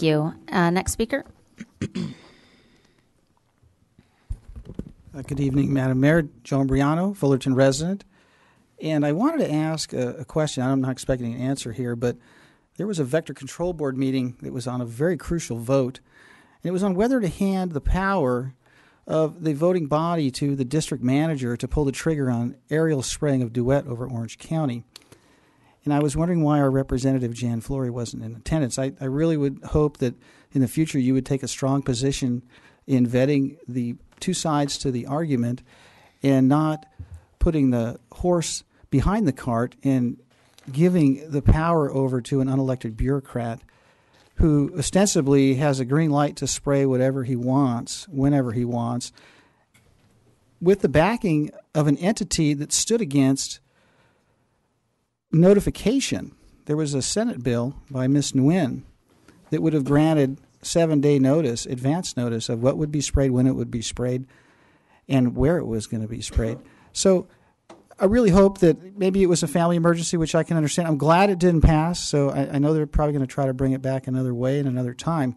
Thank you. Next speaker. Good evening, Madam Mayor. Joe Imbriano, Fullerton resident. And I wanted to ask a question. I'm not expecting an answer here, but there was a Vector Control Board meeting that was on a very crucial vote. And it was on whether to hand the power of the voting body to the district manager to pull the trigger on aerial spraying of Duet over Orange County. And I was wondering why our representative, Jan Flory, wasn't in attendance. I really would hope that in the future you would take a strong position in vetting the two sides to the argument and not putting the horse behind the cart and giving the power over to an unelected bureaucrat who ostensibly has a green light to spray whatever he wants, whenever he wants, with the backing of an entity that stood against notification. There was a Senate bill by Ms. Nguyen that would have granted 7-day notice, advance notice of what would be sprayed, when it would be sprayed, and where it was going to be sprayed. So I really hope that maybe it was a family emergency, which I can understand. I'm glad it didn't pass, so I know they're probably going to try to bring it back another way and another time.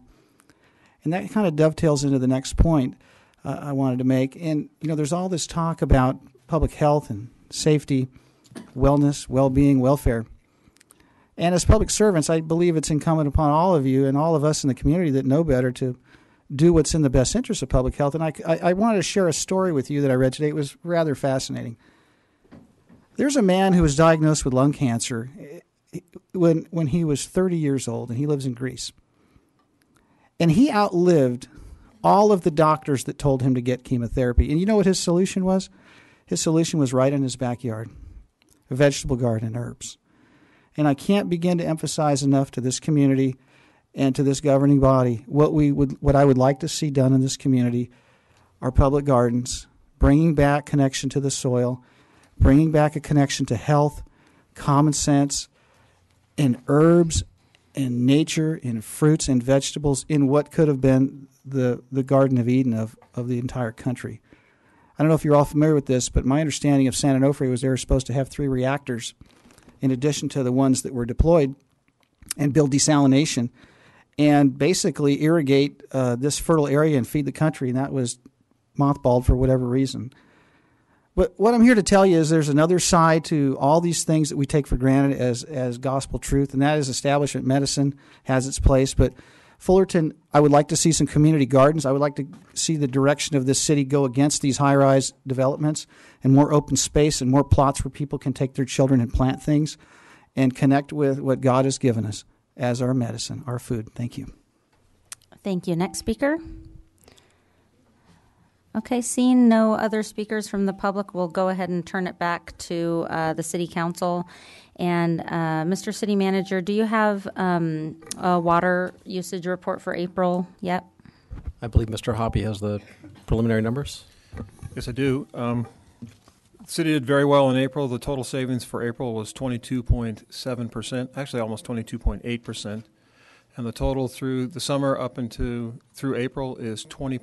And that kind of dovetails into the next point I wanted to make. And, you know, there's all this talk about public health and safety, wellness, well-being, welfare. And as public servants, I believe it's incumbent upon all of you and all of us in the community that know better to do what's in the best interest of public health. And I wanted to share a story with you that I read today. It was rather fascinating. There's a man who was diagnosed with lung cancer when he was 30 years old, and he lives in Greece. And he outlived all of the doctors that told him to get chemotherapy. And you know what his solution was? His solution was right in his backyard, a vegetable garden and herbs. And I can't begin to emphasize enough to this community and to this governing body what I would like to see done in this community are public gardens, bringing back connection to the soil, bringing back a connection to health, common sense, and herbs and nature and fruits and vegetables in what could have been the Garden of Eden of the entire country. I don't know if you're all familiar with this, but my understanding of San Onofre was they were supposed to have 3 reactors in addition to the ones that were deployed and build desalination and basically irrigate this fertile area and feed the country, and that was mothballed for whatever reason. But what I'm here to tell you is there's another side to all these things that we take for granted as gospel truth, and that is establishment medicine has its place. But Fullerton, I would like to see some community gardens. I would like to see the direction of this city go against these high-rise developments and more open space and more plots where people can take their children and plant things and connect with what God has given us as our medicine, our food. Thank you. Thank you. Next speaker. Okay, seeing no other speakers from the public, we'll go ahead and turn it back to the City Council. And Mr. City Manager, do you have a water usage report for April yet? I believe Mr. Hoppy has the preliminary numbers. Yes, I do. The city did very well in April. The total savings for April was 22.7%, actually almost 22.8%. And the total through the summer up into through April is 20.